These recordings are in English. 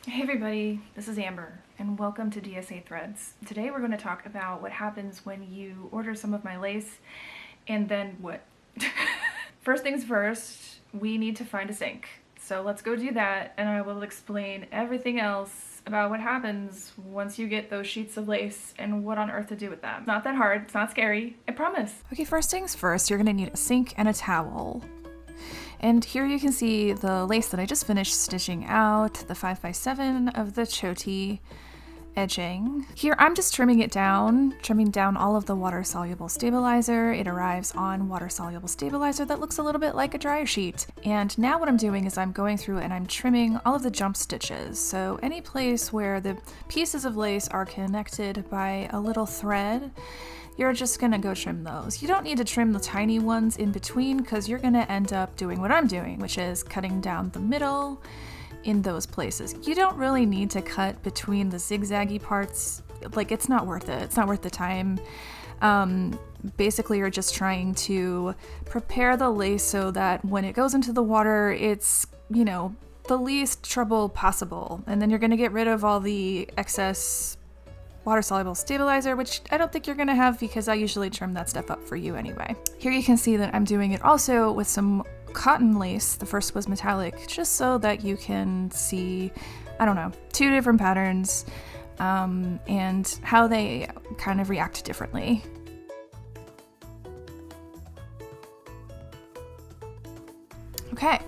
Hey everybody, this is Amber, and welcome to DSA Threads. Today we're going to talk about what happens when you order some of my lace, and then what? First things first, we need to find a sink. So let's go do that, and I will explain everything else about what happens once you get those sheets of lace and what on earth to do with them. It's not that hard, it's not scary, I promise. Okay, first things first, you're gonna need a sink and a towel. And here you can see the lace that I just finished stitching out, the 5x7 of the Ciotti edging. Here I'm just trimming down all of the water-soluble stabilizer. It arrives on water-soluble stabilizer that looks a little bit like a dryer sheet. And now what I'm doing is I'm going through and I'm trimming all of the jump stitches. So any place where the pieces of lace are connected by a little thread, you're just gonna go trim those. You don't need to trim the tiny ones in between because you're gonna end up doing what I'm doing, which is cutting down the middle in those places. You don't really need to cut between the zigzaggy parts. Like, it's not worth it. It's not worth the time. Basically, you're just trying to prepare the lace so that when it goes into the water, it's, the least trouble possible. And then you're gonna get rid of all the excess water-soluble stabilizer, which I don't think you're gonna have because I usually trim that stuff up for you anyway. Here you can see that I'm doing it also with some cotton lace. The first was metallic, just so that you can see, two different patterns and how they kind of react differently. Okay,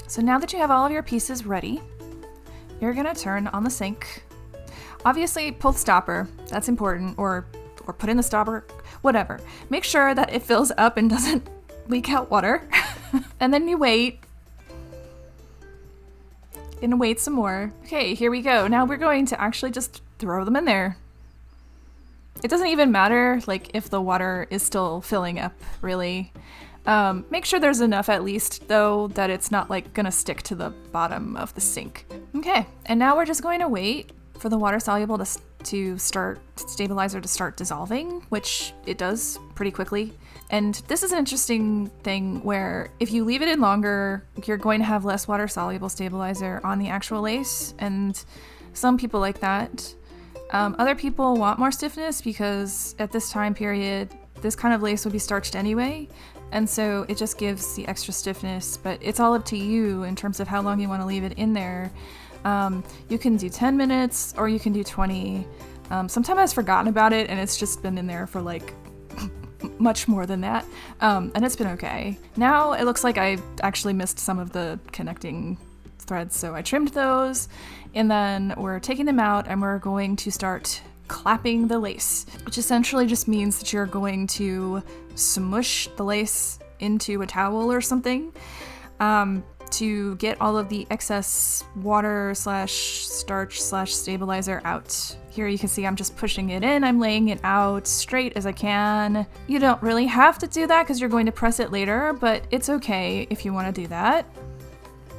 so now that you have all of your pieces ready, you're gonna turn on the sink. Obviously, pull the stopper, that's important, or put in the stopper, whatever. Make sure that it fills up and doesn't leak out water. And then you wait. And wait some more. Okay, here we go. Now we're going to actually just throw them in there. It doesn't even matter, if the water is still filling up, really. Make sure there's enough at least, though, that it's not, gonna stick to the bottom of the sink. Okay, and now we're just going to wait for the water-soluble stabilizer to start dissolving, which it does pretty quickly. And this is an interesting thing where if you leave it in longer, you're going to have less water-soluble stabilizer on the actual lace, and some people like that. Other people want more stiffness because at this time period, this kind of lace would be starched anyway, and so it just gives the extra stiffness, but it's all up to you in terms of how long you want to leave it in there. You can do 10 minutes or you can do 20. Sometimes I've forgotten about it and it's just been in there for much more than that. And it's been okay. Now it looks like I actually missed some of the connecting threads, so I trimmed those, and then we're taking them out and we're going to start clapping the lace, which essentially just means that you're going to smush the lace into a towel or something. To get all of the excess water / starch / stabilizer out. Here you can see I'm just pushing it in, I'm laying it out straight as I can. You don't really have to do that because you're going to press it later, but it's okay if you want to do that.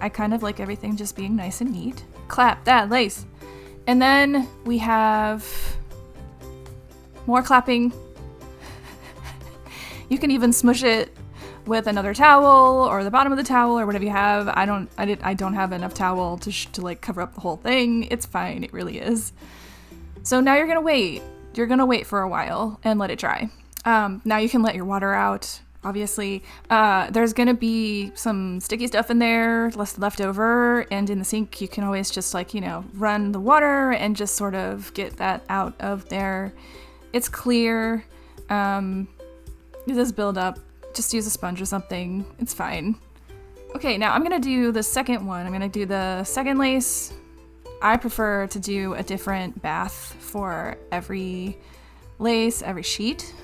I kind of like everything just being nice and neat. Clap that lace. And then we have more clapping. You can even smush it with another towel or the bottom of the towel or whatever you have. I don't have enough towel to cover up the whole thing. It's fine, it really is. So now you're gonna wait. You're gonna wait for a while and let it dry. Now you can let your water out. Obviously, there's gonna be some sticky stuff in there left over, and in the sink you can always just run the water and just sort of get that out of there. It's clear. It does build up. Just use a sponge or something. It's fine. Okay, now I'm gonna do the second one. I'm gonna do the second lace. I prefer to do a different bath for every lace, every sheet.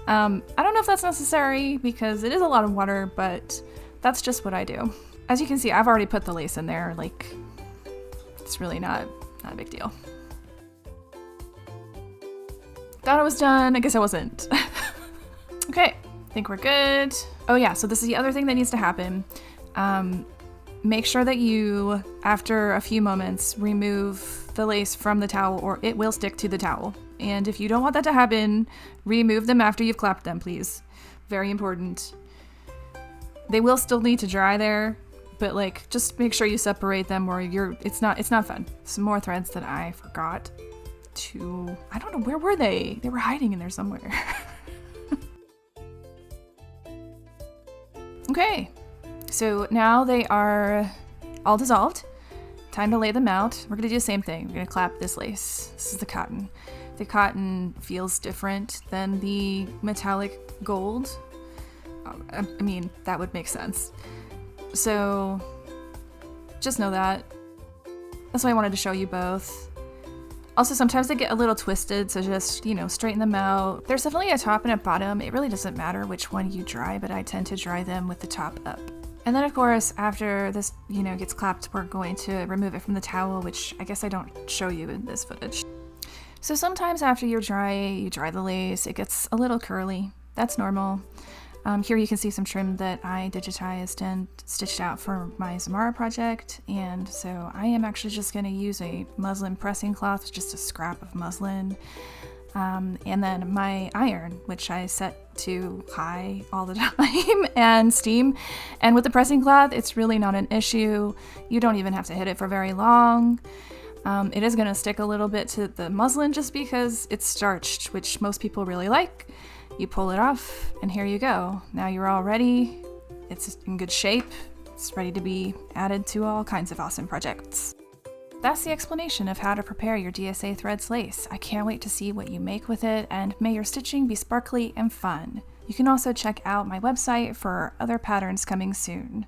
I don't know if that's necessary because it is a lot of water, but that's just what I do. As you can see, I've already put the lace in there. It's really not a big deal. Thought I was done. I guess I wasn't. Okay. I think we're good. Oh yeah, so this is the other thing that needs to happen. Make sure that you, after a few moments, remove the lace from the towel or it will stick to the towel. And if you don't want that to happen, remove them after you've clapped them, please. Very important. They will still need to dry there, but like just make sure you separate them or it's not fun. Some more threads that I forgot to, I don't know, where were they? They were hiding in there somewhere. Okay, so now they are all dissolved. Time to lay them out. We're gonna do the same thing. We're gonna clap this lace. This is the cotton. The cotton feels different than the metallic gold. I mean, that would make sense. So just know that. That's why I wanted to show you both. Also, sometimes they get a little twisted, so just, straighten them out. There's definitely a top and a bottom. It really doesn't matter which one you dry, but I tend to dry them with the top up. And then, of course, after this, gets clapped, we're going to remove it from the towel, which I guess I don't show you in this footage. So sometimes after you dry the lace, it gets a little curly. That's normal. Here you can see some trim that I digitized and stitched out for my Zamara project, and so I am actually just going to use a muslin pressing cloth, just a scrap of muslin, and then my iron, which I set to high all the time, and steam. And with the pressing cloth, it's really not an issue. You don't even have to hit it for very long. It is going to stick a little bit to the muslin just because it's starched, which most people really like. You pull it off, and here you go. Now you're all ready. It's in good shape. It's ready to be added to all kinds of awesome projects. That's the explanation of how to prepare your DSA threads lace. I can't wait to see what you make with it, and may your stitching be sparkly and fun. You can also check out my website for other patterns coming soon.